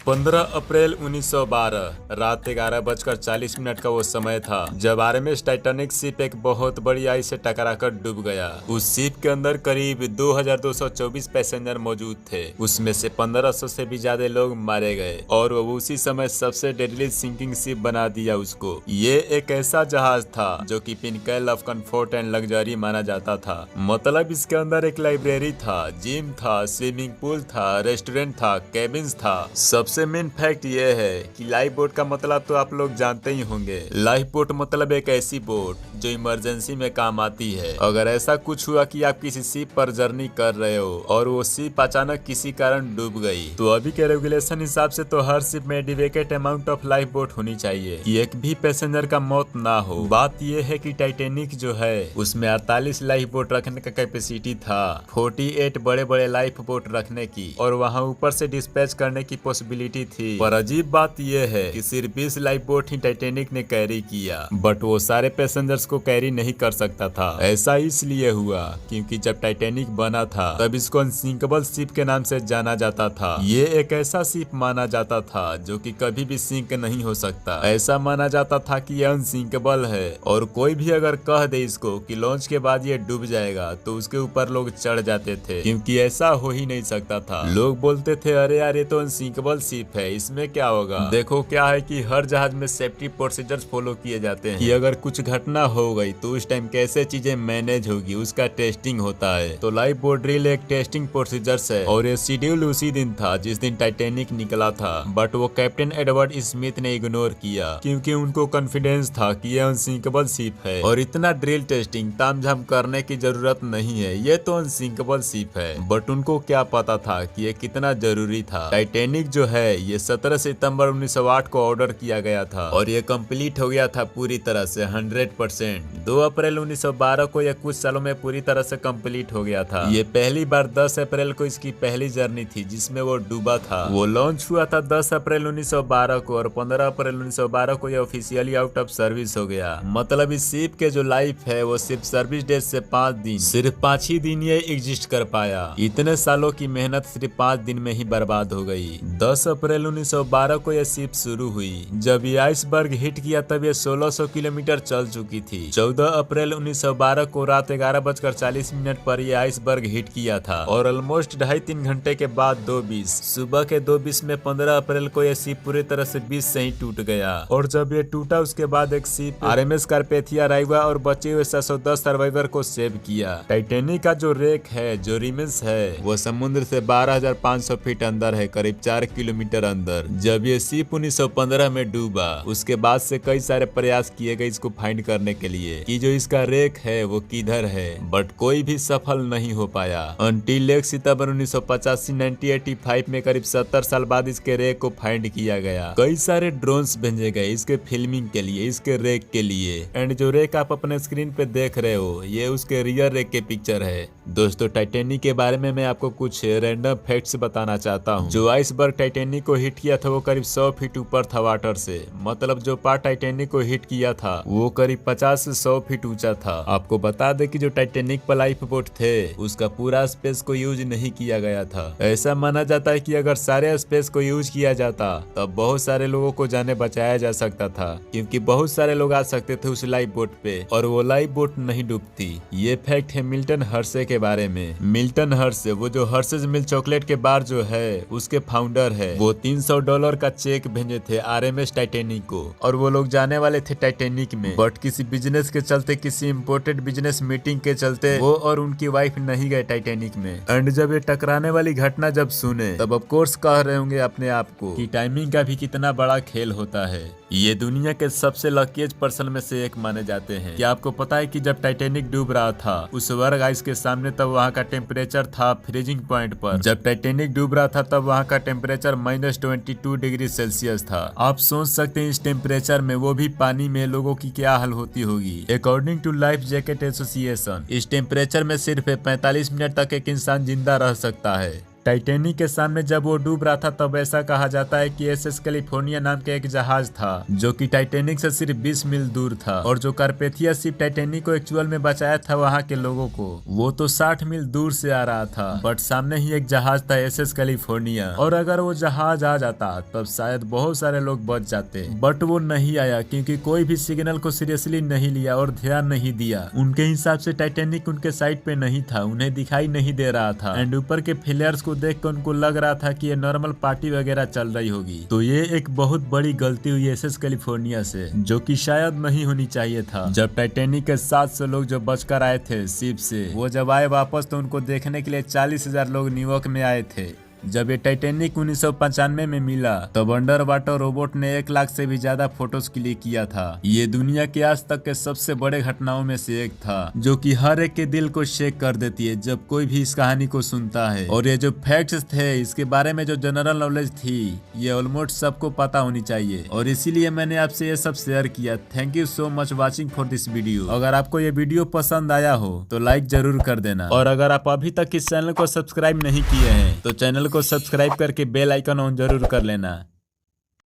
15 अप्रैल 1912 रात 11:40 का वो समय था जब आरएमएस टाइटैनिक शिप एक बहुत बड़ी आइस से टकराकर डूब गया। उस शिप के अंदर करीब 2224 पैसेंजर मौजूद थे। उसमें से 1500 से भी ज्यादा लोग मारे गए और वो उसी समय सबसे डेडली सिंकिंग शिप बना दिया उसको। ये एक ऐसा जहाज था जो कि pinnacle of comfort and luxury माना जाता था। मतलब इसके अंदर एक लाइब्रेरी था, जिम था, स्विमिंग पूल था, रेस्टोरेंट था, केबिन्स था। सबसे मेन फैक्ट ये है कि लाइफ बोट का मतलब तो आप लोग जानते ही होंगे। लाइफ बोट मतलब एक ऐसी बोट जो इमरजेंसी में काम आती है। अगर ऐसा कुछ हुआ कि आप किसी शिप पर जर्नी कर रहे हो और वो शिप अचानक किसी कारण डूब गई, तो अभी के रेगुलेशन हिसाब से तो हर शिप में एडिक्वेटेड अमाउंट ऑफ लाइफ बोट होनी चाहिए कि एक भी पैसेंजर का मौत ना हो। बात ये है कि टाइटैनिक जो है उसमें 48 लाइफ बोट रखने का कैपेसिटी था, 48 बड़े बड़े लाइफ बोट रखने की और वहाँ ऊपर से डिस्पैच करने की पॉसिबिलिटी थी। पर अजीब बात यह है कि सिर्फ 20 लाइफ बोट ही टाइटैनिक ने कैरी किया, बट वो सारे पैसेंजर्स को कैरी नहीं कर सकता था। ऐसा इसलिए हुआ क्योंकि जब टाइटैनिक बना था तब इसको अनसिंकेबल शिप के नाम से जाना जाता था। ये एक ऐसा शिप माना जाता था जो कि कभी भी सिंक नहीं हो सकता। ऐसा माना जाता था कि ये अनसिंकेबल है और कोई भी अगर कह दे इसको कि लॉन्च के बाद ये डूब जाएगा तो उसके ऊपर लोग चढ़ जाते थे, क्योंकि ऐसा हो ही नहीं सकता था। लोग बोलते थे अरे यार ये तो अनसिंकेबल शिप है, इसमें क्या होगा। देखो क्या है कि हर जहाज में सेफ्टी प्रोसीजर्स फॉलो किए जाते हैं कि अगर कुछ घटना हो गई तो उस टाइम कैसे चीजें मैनेज होगी, उसका टेस्टिंग होता है। तो लाइफ बोट ड्रिल एक टेस्टिंग प्रोसीजर्स है और ये शेड्यूल उसी दिन था जिस दिन टाइटैनिक निकला था, बट वो कैप्टन एडवर्ड स्मिथ ने इग्नोर किया क्योंकि उनको कॉन्फिडेंस था कि यह अनसिंकेबल शिप है और इतना ड्रिल टेस्टिंग तामझाम करने की जरूरत नहीं है, ये तो अनसिंकेबल शिप है। बट उनको क्या पता था कि ये कितना जरूरी था। टाइटैनिक जो है ये 17 सितंबर 1908 को ऑर्डर किया गया था और ये कंप्लीट हो गया था पूरी तरह से 100%। 2 अप्रैल 1912 को यह कुछ सालों में पूरी तरह से कंप्लीट हो गया था। ये पहली बार 10 अप्रैल को इसकी पहली जर्नी थी जिसमें वो डूबा था। वो लॉन्च हुआ था 10 अप्रैल 1912 को और 15 अप्रैल 1912 को यह ऑफिशियली आउट ऑफ सर्विस हो गया। मतलब इस शिप के जो लाइफ है वो सिर्फ सर्विस डेट से 5 दिन, सिर्फ 5 ही दिन ये एग्जिस्ट कर पाया। इतने सालों की मेहनत सिर्फ 5 दिन में ही बर्बाद हो गई। 10 अप्रैल 1912 को यह शिप शुरू हुई। जब ये आइसबर्ग हिट किया तब ये 1600 किलोमीटर चल चुकी थी। 14 अप्रैल 1912 को रात 11:40 पर यह आइसबर्ग हिट किया था और ऑलमोस्ट 2.5-3 घंटे के बाद 2:20 सुबह के 2:20 में 15 अप्रैल को यह शिप पूरी तरह से बीच से ही टूट गया। और जब ये टूटा उसके बाद एक शिप आरएमएस कारपेथिया राइवा और बचे हुए 710 सर्वाइवर को सेव किया। टाइटैनिक का जो रेक है, जो रिमेन्स है, वो समुद्र से 12,500 फीट अंदर है, करीब 4 किलोमीटर अंदर। जब ये शिप 1915 में डूबा उसके बाद से कई सारे प्रयास किए गए इसको फाइंड करने के लिए कि जो इसका रेक है वो किधर है, बट कोई भी सफल नहीं हो पाया। अनटिल 1 सितंबर 1985 में करीब 70 साल बाद इसके रेक को फाइंड किया गया। कई सारे ड्रोन्स भेजे गए इसके फिल्मिंग के लिए, इसके रेक के लिए। एंड जो रेक आप अपने स्क्रीन पे देख रहे हो ये उसके रियर रेक के पिक्चर है। दोस्तों टाइटैनिक के बारे में मैं आपको कुछ रैंडम फैक्ट्स बताना चाहता हूँ। जो आइसबर्ग टाइटैनिक को हिट किया था वो करीब 100 फीट ऊपर था वाटर से। मतलब जो पार्ट टाइटैनिक को हिट किया था वो करीब 50 से 100 फीट ऊंचा था। आपको बता दे कि जो टाइटैनिक पर लाइफ बोट थे उसका पूरा स्पेस को यूज नहीं किया गया था। ऐसा माना जाता है कि अगर सारे स्पेस को यूज किया जाता तब बहुत सारे लोगों को जाने बचाया जा सकता था, क्योंकि बहुत सारे लोग आ सकते थे उस लाइफ बोट पे और वो लाइफ बोट नहीं डूबती। ये फैक्ट है मिल्टन हर्शे के बारे में। मिल्टन हर्शे वो जो हर्शेज मिल्क चॉकलेट के बार जो है उसके फाउंडर है। वो $300 का चेक भेजे थे आरएमएस टाइटैनिक को और वो लोग जाने वाले थे टाइटैनिक में, बट किसी बिजनेस के चलते, किसी इम्पोर्टेड बिजनेस मीटिंग के चलते वो और उनकी वाइफ नहीं गए टाइटैनिक में। एंड जब ये टकराने वाली घटना जब सुने तब ऑफ कोर्स कह रहे होंगे अपने आप को कि टाइमिंग का भी कितना बड़ा खेल होता है। ये दुनिया के सबसे लकीस्ट पर्सन में से एक माने जाते हैं। क्या आपको पता है कि जब टाइटैनिक डूब रहा था उस वर्ग आइस के सामने तब वहाँ का टेम्परेचर था फ्रीजिंग पॉइंट पर। जब टाइटैनिक डूब रहा था तब वहाँ का टेम्परेचर -22 डिग्री सेल्सियस था। आप सोच सकते हैं इस टेम्परेचर में, वो भी पानी में, लोगों की क्या हाल होती होगी। According to life jacket association इस टेम्परेचर में सिर्फ 45 मिनट तक एक इंसान जिंदा रह सकता है। टाइटैनिक के सामने जब वो डूब रहा था तब ऐसा कहा जाता है कि एसएस कैलिफोर्निया नाम का एक जहाज था जो कि टाइटैनिक से सिर्फ 20 मील दूर था, और जो कारपेथिया शिप टाइटैनिक को एक्चुअल में बचाया था वहाँ के लोगों को, वो तो 60 मील दूर से आ रहा था। बट सामने ही एक जहाज था एसएस कैलिफोर्निया, और अगर वो जहाज आ जाता तब शायद बहुत सारे लोग बच जाते। बट वो नहीं आया क्योंकि कोई भी सिग्नल को सीरियसली नहीं लिया और ध्यान नहीं दिया। उनके हिसाब से टाइटैनिक उनके साइड पे नहीं था, उन्हें दिखाई नहीं दे रहा था, एंड ऊपर के फ्लेयर्स को देख कर उनको लग रहा था कि ये नॉर्मल पार्टी वगैरह चल रही होगी। तो ये एक बहुत बड़ी गलती हुई एसएस कैलिफोर्निया से, जो कि शायद नहीं होनी चाहिए था। जब टाइटैनिक के 700 लोग जो बचकर आए थे शिप से, वो जब आए वापस तो उनको देखने के लिए 40,000 लोग न्यूयॉर्क में आए थे। जब ये टाइटैनिक 1995 में मिला तब अंडर वाटर रोबोट ने 1 लाख से भी ज्यादा फोटोज क्लिक किया था। ये दुनिया के आज तक के सबसे बड़े घटनाओं में से एक था, जो कि हर एक के दिल को शेक कर देती है जब कोई भी इस कहानी को सुनता है। और ये जो फैक्ट्स थे, इसके बारे में जो जनरल नॉलेज थी, ये ऑलमोस्ट सबको पता होनी चाहिए, और इसीलिए मैंने आपसे ये सब शेयर किया। Thank you so much watching for this video. अगर आपको ये वीडियो पसंद आया हो तो लाइक जरूर कर देना, और अगर आप अभी तक इस चैनल को सब्सक्राइब नहीं किए हैं तो चैनल को सब्सक्राइब करके बेल आइकन ऑन जरूर कर लेना।